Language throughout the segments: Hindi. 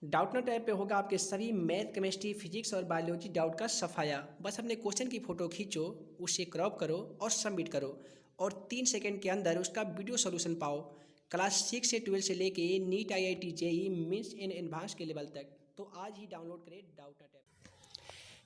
डाउटनट ऐप पे होगा आपके सभी मैथ, केमिस्ट्री, फिजिक्स और बायोलॉजी डाउट का सफाया। बस अपने क्वेश्चन की फ़ोटो खींचो, उसे क्रॉप करो और सबमिट करो और 3 सेकंड के अंदर उसका वीडियो सोल्यूशन पाओ। क्लास 6 से 12 से लेके NEET, IIT, JEE, mains and advance के लेवल तक। तो आज ही डाउनलोड करें डाउटनट ऐप।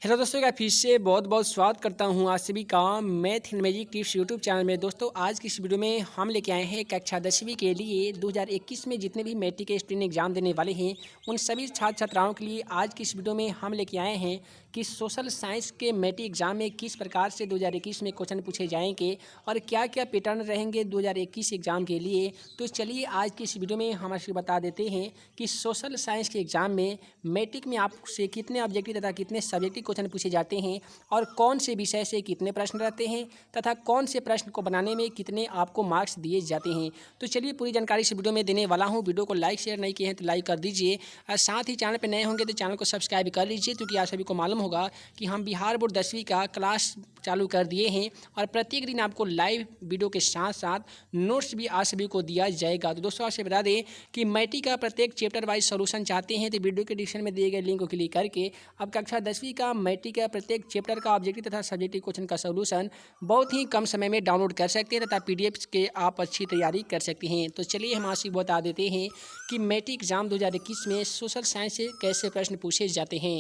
हेलो दोस्तों का फिर से बहुत बहुत स्वागत करता हूं आप सभी का math and magic tips YouTube channel में। दोस्तों आज की इस वीडियो में हम लेके आए हैं कक्षा 10वीं के लिए 2021 में जितने भी मैट्रिक के स्टूडेंट एग्जाम देने वाले हैं उन सभी छात्र छात्राओं के लिए आज की इस वीडियो में हम लेके आए हैं कि सोशल साइंस के मैट्रिक एग्जाम में किस प्रकार से 2021 में क्वेश्चन पूछे जाएंगे और क्या क्या पैटर्न रहेंगे 2021 एग्जाम के लिए। तो चलिए आज की इस वीडियो में हम आपको बता देते हैं कि सोशल साइंस के एग्जाम में मैट्रिक में आपसे कितने ऑब्जेक्टिव तथा कितने सब्जेक्टिव क्वेश्चन पूछे जाते हैं और कौन से विषय से कितने प्रश्न रहते हैं तथा कौन से प्रश्न को बनाने में कितने आपको मार्क्स दिए जाते हैं। तो चलिए पूरी जानकारी इस वीडियो में देने वाला हूं। वीडियो को लाइक शेयर नहीं किए हैं तो लाइक कर दीजिए और साथ ही चैनल पर नए होंगे तो चैनल को सब्सक्राइब कर लीजिए, क्योंकि आप सभी को मालूम होगा कि हम बिहार बोर्ड 10वीं का क्लास चालू कर दिए हैं और प्रत्येक दिन आपको लाइव वीडियो के साथ साथ नोट्स भी आप सभी को दिया जाएगा। तो दोस्तों आपसे बता दें कि मैट्रिक का प्रत्येक चैप्टर वाइज सॉल्यूशन चाहते हैं तो वीडियो के डिस्क्रिप्शन में दिए गए लिंक को क्लिक करके अब कक्षा 10वीं का मैट्रिक का प्रत्येक चैप्टर का ऑब्जेक्टिव तथा सब्जेक्टिव क्वेश्चन का सॉल्यूशन बहुत ही कम समय में डाउनलोड कर सकते हैं तथा PDF के आप अच्छी तैयारी कर सकते हैं। तो चलिए हम आपसे बता देते हैं कि मैट्रिक एग्जाम 2021 में सोशल साइंस से कैसे प्रश्न पूछे जाते हैं।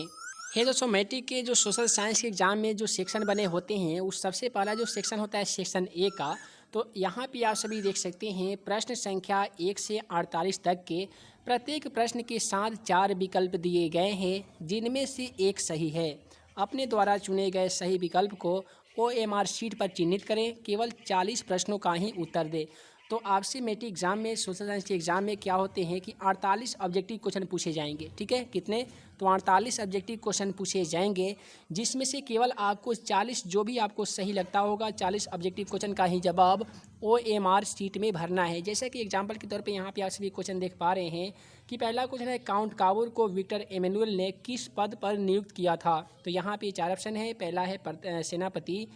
दोस्तों मैट्रिक के जो सोशल साइंस के एग्जाम में जो सेक्शन बने होते हैं उस सबसे पहला जो सेक्शन होता है सेक्शन ए का। तो यहाँ पे आप सभी देख सकते हैं प्रश्न संख्या 1 से 48 तक के प्रत्येक प्रश्न के साथ 4 विकल्प दिए गए हैं जिनमें से एक सही है। अपने द्वारा चुने गए सही विकल्प को OMR शीट पर चिन्हित करें। केवल 40 प्रश्नों का ही उत्तर दें। तो आपसे मैट्रिक एग्जाम में सोशल साइंस के एग्जाम में क्या होते हैं कि 48 ऑब्जेक्टिव क्वेश्चन पूछे जाएंगे। ठीक है, कितने? तो 48 ऑब्जेक्टिव क्वेश्चन पूछे जाएंगे जिसमें से केवल आपको 40 जो भी आपको सही लगता होगा 40 ऑब्जेक्टिव क्वेश्चन का ही जवाब OMR शीट में भरना है। जैसे कि एग्जाम्पल के तौर पे यहाँ पे आप सभी क्वेश्चन देख पा रहे हैं कि पहला क्वेश्चन है काउंट काबूर को विक्टर एमेनुअल ने किस पद पर नियुक्त किया था। तो यहाँ पे 4 ऑप्शन है। पहला है सेनापति,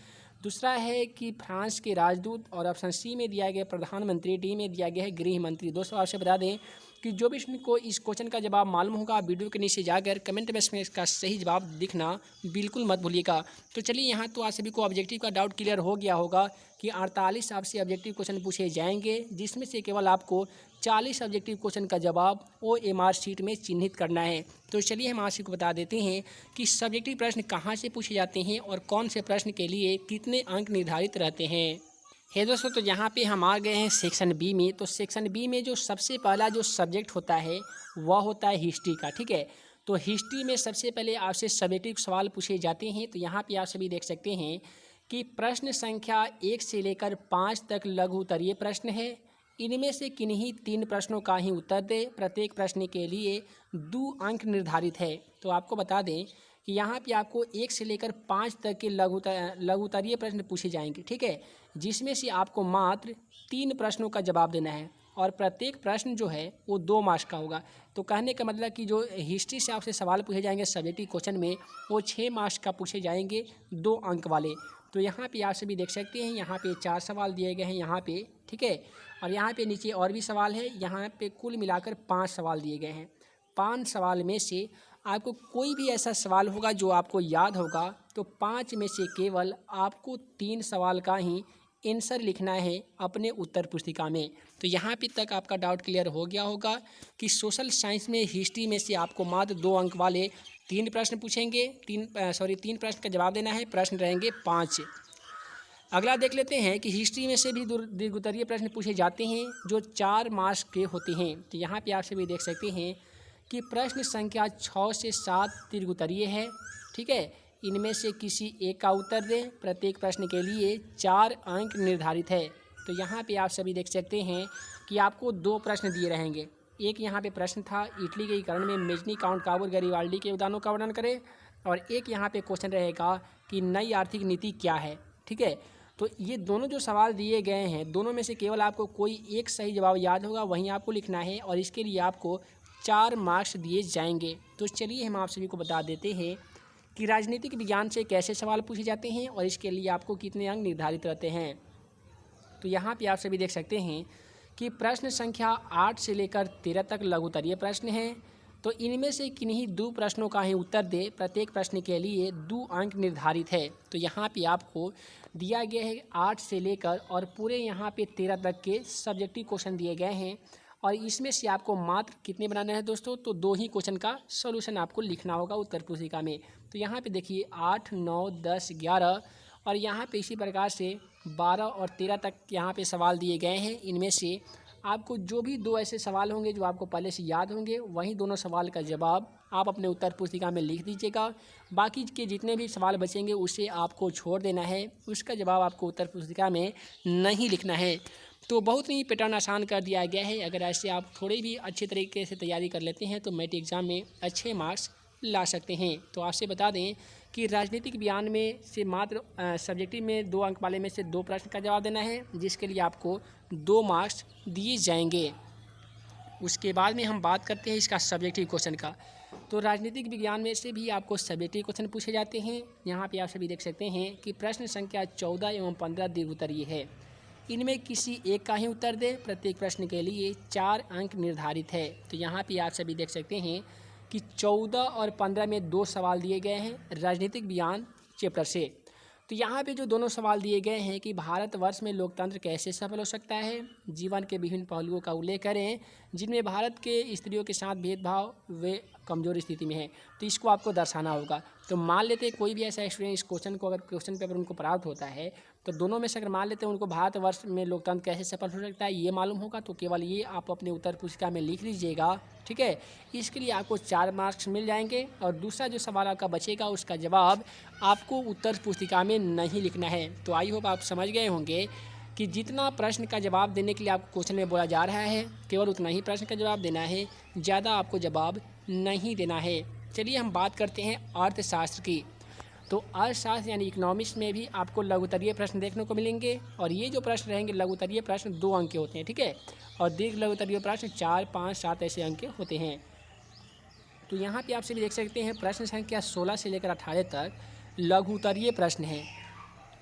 दूसरा है कि फ्रांस के राजदूत और ऑप्शन सी में दिया गया प्रधानमंत्री, डी में दिया गया है गृह मंत्री। दोस्तों आपसे बता दें कि जो भी को इस क्वेश्चन का जवाब मालूम होगा वीडियो के नीचे जाकर कमेंट बॉक्स में इसका सही जवाब दिखना बिल्कुल मत भूलिएगा। तो चलिए यहाँ तो आप सभी को ऑब्जेक्टिव का डाउट क्लियर हो गया होगा कि 48 आपसे ऑब्जेक्टिव क्वेश्चन पूछे जाएंगे जिसमें से केवल आपको 40 ऑब्जेक्टिव क्वेश्चन का जवाब OMR शीट में चिन्हित करना है। तो चलिए हम आप को बता देते हैं कि सब्जेक्टिव प्रश्न कहाँ से पूछे जाते हैं और कौन से प्रश्न के लिए कितने अंक निर्धारित रहते हैं। दोस्तों तो यहाँ पे हम आ गए हैं सेक्शन बी में। तो सेक्शन बी में जो सबसे पहला जो सब्जेक्ट होता है वह होता है हिस्ट्री का। ठीक है, तो हिस्ट्री में सबसे पहले आपसे सब्जेक्टिव सवाल पूछे जाते हैं। तो यहाँ पे आप सभी देख सकते हैं कि प्रश्न संख्या 1 से लेकर 5 तक लघु उत्तरीय प्रश्न है। इनमें से किन्हीं 3 प्रश्नों का ही उत्तर दें। प्रत्येक प्रश्न के लिए 2 अंक निर्धारित है। तो आपको बता दें कि यहाँ पे आपको 1 से लेकर 5 तक के लघु उत्तरीय प्रश्न पूछे जाएंगे। ठीक है, जिसमें से आपको मात्र 3 प्रश्नों का जवाब देना है और प्रत्येक प्रश्न जो है वो 2 मार्क्स का होगा। तो कहने का मतलब कि जो हिस्ट्री से आपसे सवाल पूछे जाएंगे सब्जेक्टिव क्वेश्चन में वो 6 मार्क्स का पूछे जाएंगे 2 अंक वाले। तो यहाँ पे आप सभी देख सकते हैं यहाँ पे 4 सवाल दिए गए हैं यहाँ पे। ठीक है, और यहाँ पे नीचे और भी सवाल है। यहाँ पे कुल मिलाकर 5 सवाल दिए गए हैं। 5 सवाल में से आपको कोई भी ऐसा सवाल होगा जो आपको याद होगा तो 5 में से केवल आपको 3 सवाल का ही आंसर लिखना है अपने उत्तर पुस्तिका में। तो यहाँ पे तक आपका डाउट क्लियर हो गया होगा कि सोशल साइंस में हिस्ट्री में से आपको मात्र 2 अंक वाले 3 प्रश्न पूछेंगे। 3 प्रश्न का जवाब देना है। प्रश्न रहेंगे 5। अगला देख लेते हैं कि हिस्ट्री में से भी दीर्घोत्तरीय प्रश्न पूछे जाते हैं जो 4 मार्क्स के होते हैं। तो यहाँ पे आप सभी देख सकते हैं कि प्रश्न संख्या 6 से 7 दीर्घोत्तरीय है। ठीक है, इनमें से किसी एक का उत्तर दें। प्रत्येक प्रश्न के लिए 4 अंक निर्धारित है। तो यहाँ पे आप सभी देख सकते हैं कि आपको 2 प्रश्न दिए रहेंगे। एक यहाँ पे प्रश्न था इटली के एकीकरण में मेजनी, काउंट काबूर, गरिबाल्डी के योगदानों का वर्णन करें, और एक यहाँ पे क्वेश्चन रहेगा कि नई आर्थिक नीति क्या है। ठीक है, तो ये दोनों जो सवाल दिए गए हैं दोनों में से केवल आपको कोई एक सही जवाब याद होगा वहीं आपको लिखना है और इसके लिए आपको 4 मार्क्स दिए जाएंगे। तो चलिए हम आप सभी को बता देते हैं कि राजनीतिक विज्ञान से कैसे सवाल पूछे जाते हैं और इसके लिए आपको कितने अंक निर्धारित रहते हैं। तो यहाँ पे आप सभी देख सकते हैं कि प्रश्न संख्या 8 से लेकर 13 तक लघु उत्तरीय प्रश्न हैं। तो इनमें से किन्हीं 2 प्रश्नों का ही उत्तर दे, प्रत्येक प्रश्न के लिए 2 अंक निर्धारित है। तो यहाँ पे आपको दिया गया है 8 से लेकर और पूरे यहाँ पे 13 तक के सब्जेक्टिव क्वेश्चन दिए गए हैं और इसमें से आपको मात्र कितने बनाने हैं दोस्तों, तो 2 ही क्वेश्चन का सॉल्यूशन आपको लिखना होगा उत्तर पुस्तिका में। तो यहाँ पे देखिए 8, 9, 10, 11 और यहाँ पे इसी प्रकार से 12 और 13 तक यहाँ पे सवाल दिए गए हैं। इनमें से आपको जो भी 2 ऐसे सवाल होंगे जो आपको पहले से याद होंगे, वही दोनों सवाल का जवाब आप अपने उत्तर पुस्तिका में लिख दीजिएगा। बाकी के जितने भी सवाल बचेंगे उसे आपको छोड़ देना है, उसका जवाब आपको उत्तर पुस्तिका में नहीं लिखना है। तो बहुत ही पैटर्न आसान कर दिया गया है। अगर ऐसे आप थोड़ी भी अच्छे तरीके से तैयारी कर लेते हैं तो मैट्रिक एग्ज़ाम में अच्छे मार्क्स ला सकते हैं। तो आपसे बता दें कि राजनीतिक विज्ञान में से मात्र सब्जेक्टिव में 2 अंक वाले में से 2 प्रश्न का जवाब देना है, जिसके लिए आपको 2 मार्क्स दिए जाएंगे। उसके बाद में हम बात करते हैं इसका सब्जेक्टिव क्वेश्चन का। तो राजनीतिक विज्ञान में से भी आपको सब्जेक्टिव क्वेश्चन पूछे जाते हैं। यहाँ पे आप सभी देख सकते हैं कि प्रश्न संख्या 14 एवं 15 दीर्घोत्तरीय है। इनमें किसी एक का ही उत्तर दें, प्रत्येक प्रश्न के लिए 4 अंक निर्धारित है। तो यहाँ पे आप सभी देख सकते हैं कि 14 और 15 में 2 सवाल दिए गए हैं राजनीतिक विज्ञान चैप्टर से। तो यहाँ पे जो दोनों सवाल दिए गए हैं कि भारतवर्ष में लोकतंत्र कैसे सफल हो सकता है, जीवन के विभिन्न पहलुओं का उल्लेख करें जिनमें भारत के स्त्रियों के साथ भेदभाव वे कमज़ोर स्थिति में है, तो इसको आपको दर्शाना होगा। तो मान लेते हैं कोई भी ऐसा स्टूडेंट इस क्वेश्चन को अगर क्वेश्चन पेपर उनको प्राप्त होता है तो दोनों में से अगर मान लेते हैं उनको भारतवर्ष में लोकतंत्र कैसे सफल हो सकता है ये मालूम होगा, तो केवल ये आप अपने उत्तर पुस्तिका में लिख लीजिएगा, ठीक है। इसके लिए आपको 4 मार्क्स मिल जाएंगे और दूसरा जो सवाल आपका बचेगा उसका जवाब आपको उत्तर पुस्तिका में नहीं लिखना है। तो आई होप आप समझ गए होंगे कि जितना प्रश्न का जवाब देने के लिए आपको क्वेश्चन में बोला जा रहा है केवल उतना ही प्रश्न का जवाब देना है, ज़्यादा आपको जवाब नहीं देना है। चलिए हम बात करते हैं अर्थशास्त्र की। तो अर्थशास्त्र यानी इकोनॉमिक्स में भी आपको लघुत्तरीय प्रश्न देखने को मिलेंगे और ये जो प्रश्न रहेंगे लघुत्तरीय प्रश्न 2 अंक के होते हैं, ठीक है, और दीर्घ लघुत्तरीय प्रश्न 4, 5, 7 ऐसे अंक के होते हैं। तो यहाँ पे आप सभी देख सकते हैं प्रश्न संख्या 16 से लेकर 18 तक लघुत्तरीय प्रश्न हैं।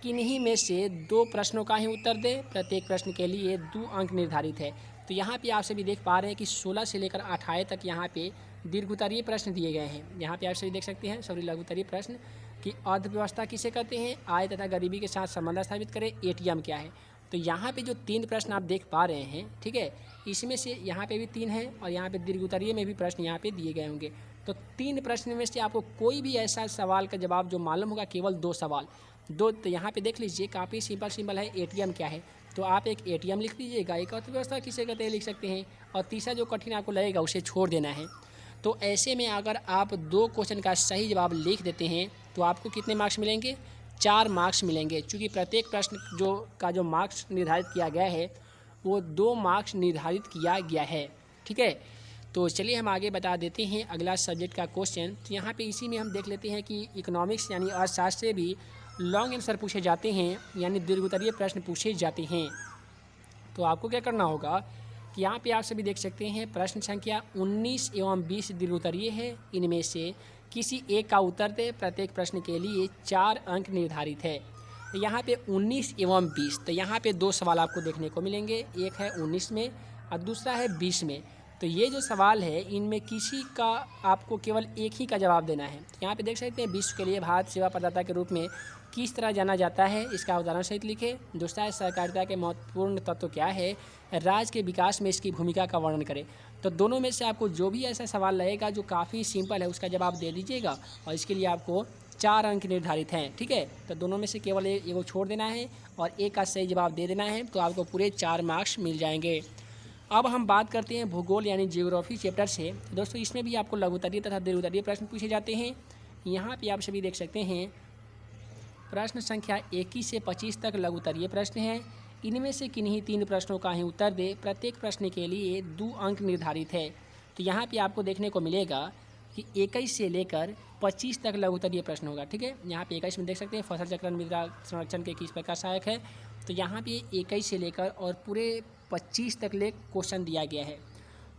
किन्हीं में से 2 प्रश्नों का ही उत्तर दें, प्रत्येक प्रश्न के लिए 2 अंक निर्धारित है। तो यहाँ पे आप सभी देख पा रहे हैं कि 16 से लेकर 18 तक यहाँ पे दीर्घोत्तरीय प्रश्न दिए गए हैं। यहाँ पे आप सभी देख सकते हैं सॉरी लघुत्तरीय प्रश्न कि अर्थव्यवस्था किसे कहते हैं, आय तथा गरीबी के साथ संबंध स्थापित करें, एटीएम क्या है। तो यहाँ पे जो 3 प्रश्न आप देख पा रहे हैं, ठीक है, इसमें से यहाँ पे भी 3 हैं और यहाँ पे दीर्घोत्तरीय में भी प्रश्न यहाँ पे दिए गए होंगे। तो 3 प्रश्न में से आपको कोई भी ऐसा सवाल का जवाब जो मालूम होगा, केवल 2 सवाल 2। तो यहाँ पे देख लीजिए काफ़ी सिंपल है, एटीएम क्या है, तो आप एक एटीएम लिख लीजिएगा, एक अर्थव्यवस्था किसे कहते हैं लिख सकते हैं और तीसरा जो कठिन आपको लगेगा उसे छोड़ देना है। तो ऐसे में अगर आप 2 क्वेश्चन का सही जवाब लिख देते हैं तो आपको कितने मार्क्स मिलेंगे, 4 मार्क्स मिलेंगे। चूँकि प्रत्येक प्रश्न जो मार्क्स निर्धारित किया गया है वो 2 मार्क्स निर्धारित किया गया है, ठीक है। तो चलिए हम आगे बता देते हैं अगला सब्जेक्ट का क्वेश्चन। तो यहाँ पे इसी में हम देख लेते हैं कि इकोनॉमिक्स यानी अर्थशास्त्र से भी लॉन्ग आंसर पूछे जाते हैं यानी दीर्घोत्तरीय प्रश्न पूछे जाते हैं। तो आपको क्या करना होगा कि यहाँ पे आप सभी देख सकते हैं प्रश्न संख्या 19 एवं 20 दीर्घोत्तरीय है। इनमें से किसी एक का उत्तर दें, प्रत्येक प्रश्न के लिए 4 अंक निर्धारित है। तो यहाँ पे 19 एवं 20, तो यहाँ पे 2 सवाल आपको देखने को मिलेंगे, एक है 19 में और दूसरा है 20 में। तो ये जो सवाल है इनमें किसी का आपको केवल एक ही का जवाब देना है। यहाँ पे देख सकते हैं विश्व के लिए भारत सेवा प्रदाता के रूप में किस तरह जाना जाता है, इसका उदाहरण सहित लिखें। दूसरा है सहकारिता के महत्वपूर्ण तत्व क्या है, राज्य के विकास में इसकी भूमिका का वर्णन करें। तो दोनों में से आपको जो भी ऐसा सवाल रहेगा जो काफ़ी सिंपल है उसका जवाब दे दीजिएगा और इसके लिए आपको 4 अंक निर्धारित हैं, ठीक है। तो दोनों में से केवल एक को छोड़ देना है और एक का सही जवाब दे देना है, तो आपको पूरे 4 मार्क्स मिल जाएंगे। अब हम बात करते हैं भूगोल यानी जियोग्राफी चैप्टर से। दोस्तों इसमें भी आपको लघुत्तरीय तथा दीर्घोत्तरीय प्रश्न पूछे जाते हैं। यहाँ पे आप सभी देख सकते हैं प्रश्न संख्या 21 से 25 तक लघुत्तरीय प्रश्न हैं। इनमें से किन्हीं 3 प्रश्नों का ही उत्तर दे, प्रत्येक प्रश्न के लिए 2 अंक निर्धारित है। तो यहाँ पे आपको देखने को मिलेगा कि 21 से लेकर 25 तक लघुत्तरीय प्रश्न होगा, ठीक है। यहाँ पे 21 में देख सकते हैं फसल चक्रण मृदा संरक्षण के किस प्रकार सहायक है। तो यहाँ पे 21 से लेकर और पूरे 25 तक ले क्वेश्चन दिया गया है।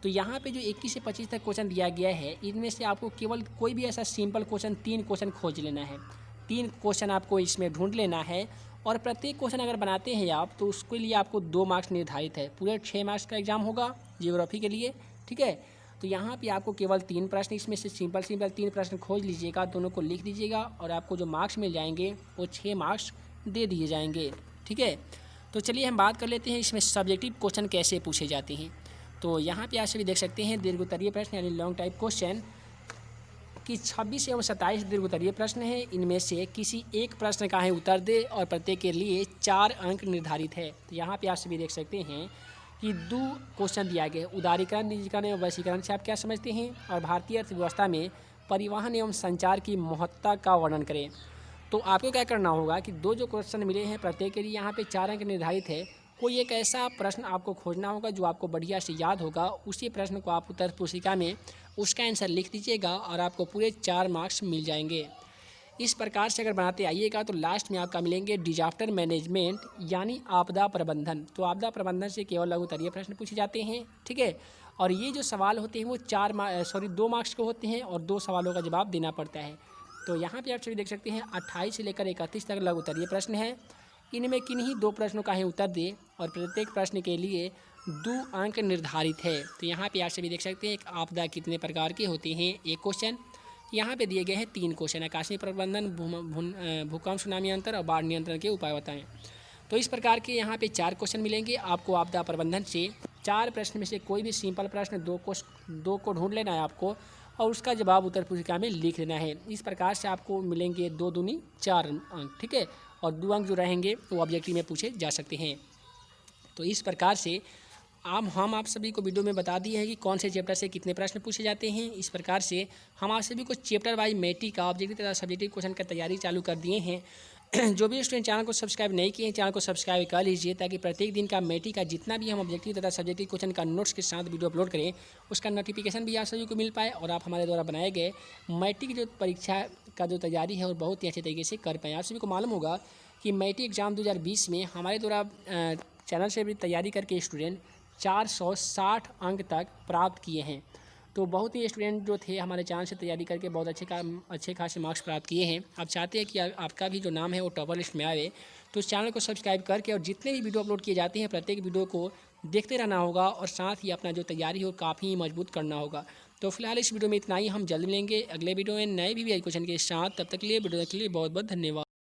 तो यहाँ पे जो 21 से 25 तक क्वेश्चन दिया गया है इनमें से आपको केवल कोई भी ऐसा सिंपल क्वेश्चन 3 क्वेश्चन खोज लेना है। 3 क्वेश्चन आपको इसमें ढूंढ लेना है और प्रत्येक क्वेश्चन अगर बनाते हैं आप तो उसके लिए आपको 2 मार्क्स निर्धारित है। पूरे 6 मार्क्स का एग्जाम होगा जियोग्राफी के लिए, ठीक है। तो यहाँ पे आपको केवल 3 प्रश्न, इसमें से सिंपल 3 प्रश्न खोज लीजिएगा, दोनों को लिख दीजिएगा और आपको जो मार्क्स मिल जाएंगे वो 6 मार्क्स दे दिए जाएंगे। ठीक है, तो चलिए हम बात कर लेते हैं इसमें सब्जेक्टिव क्वेश्चन कैसे पूछे जाते हैं। तो यहाँ पे आप सभी देख सकते हैं दीर्घ उत्तरीय प्रश्न यानी लॉन्ग टाइप क्वेश्चन कि 26 एवं 27 दीर्घ उत्तरीय प्रश्न है। इनमें से किसी एक प्रश्न का है उत्तर दे और प्रत्येक के लिए 4 अंक निर्धारित है। तो यहाँ पे आप सभी देख सकते हैं कि 2 क्वेश्चन दिया गया है। उदारीकरण, निजीकरण एवं वैश्वीकरण से आप क्या समझते हैं, और भारतीय अर्थव्यवस्था में परिवहन एवं संचार की महत्ता का वर्णन करें। तो आपको क्या करना होगा कि 2 जो क्वेश्चन मिले हैं प्रत्येक के लिए यहाँ पे 4 अंक निर्धारित है। कोई एक ऐसा प्रश्न आपको खोजना होगा जो आपको बढ़िया से याद होगा, उसी प्रश्न को आप उत्तर पुस्तिका में उसका आंसर लिख दीजिएगा और आपको पूरे 4 मार्क्स मिल जाएंगे। इस प्रकार से अगर बनाते आइएगा तो लास्ट में आपका मिलेंगे डिजास्टर मैनेजमेंट यानी आपदा प्रबंधन। तो आपदा प्रबंधन से केवल लघु उत्तरीय प्रश्न पूछे जाते हैं। ठीक है, और ये जो सवाल होते हैं वो 2 मार्क्स के होते हैं और 2 सवालों का जवाब देना पड़ता है। तो यहाँ पे आप सभी देख सकते हैं 28 से लेकर 31 तक लघु उत्तरीय प्रश्न है। इनमें किन्हीं 2 प्रश्नों का ही उत्तर दे और प्रत्येक प्रश्न के लिए 2 अंक निर्धारित है। तो यहाँ पे आप सभी देख सकते हैं एक आपदा कितने प्रकार के होते हैं, एक क्वेश्चन यहाँ पे दिए गए हैं 3 क्वेश्चन, आकस्मिक प्रबंधन, भूकंप सुनामी अंतर और बाढ़ नियंत्रण के उपाय बताएं। तो इस प्रकार के यहाँ पे 4 क्वेश्चन मिलेंगे आपको आपदा प्रबंधन से। 4 प्रश्न में से कोई भी सिंपल प्रश्न 2 को ढूंढ लेना है आपको और उसका जवाब उत्तर पुस्तिका में लिख लेना है। इस प्रकार से आपको मिलेंगे 2 दूनी 4 अंक। ठीक है, और 2 अंक जो रहेंगे वो ऑब्जेक्टिव में पूछे जा सकते हैं। तो इस प्रकार से हम आप सभी को वीडियो में बता दिए हैं कि कौन से चैप्टर से कितने प्रश्न पूछे जाते हैं। इस प्रकार से हम आप सभी को चैप्टर वाइज मैट्रिक का ऑब्जेक्टिव तथा सब्जेक्टिव क्वेश्चन का तैयारी चालू कर दिए हैं। जो भी स्टूडेंट चैनल को सब्सक्राइब नहीं किए हैं चैनल को सब्सक्राइब कर लीजिए ताकि प्रत्येक दिन का मैट्रिक का जितना भी हम ऑब्जेक्टिव तथा सब्जेक्टिव क्वेश्चन का नोट्स के साथ वीडियो अपलोड करें उसका नोटिफिकेशन भी आप सभी को मिल पाए और आप हमारे द्वारा बनाए गए मैट्रिक जो परीक्षा का जो तैयारी है और बहुत ही अच्छे तरीके से कर पाएँ। आप सभी को मालूम होगा कि मैट्रिक एग्जाम 2020 में हमारे द्वारा चैनल से भी तैयारी करके स्टूडेंट 460 अंक तक प्राप्त किए हैं। तो बहुत ही स्टूडेंट जो थे हमारे चैनल से तैयारी करके बहुत अच्छे खासे मार्क्स प्राप्त किए हैं। आप चाहते हैं कि आपका भी जो नाम है वो टॉपर लिस्ट में आए तो इस चैनल को सब्सक्राइब करके और जितने भी वीडियो अपलोड किए जाते हैं प्रत्येक वीडियो को देखते रहना होगा और साथ ही अपना जो तैयारी हो काफ़ी मजबूत करना होगा। तो फिलहाल इस वीडियो में इतना ही, हम जल्द मिलेंगे अगले वीडियो में नए भी क्वेश्चन के साथ। तब तक के लिए वीडियो के लिए बहुत बहुत धन्यवाद।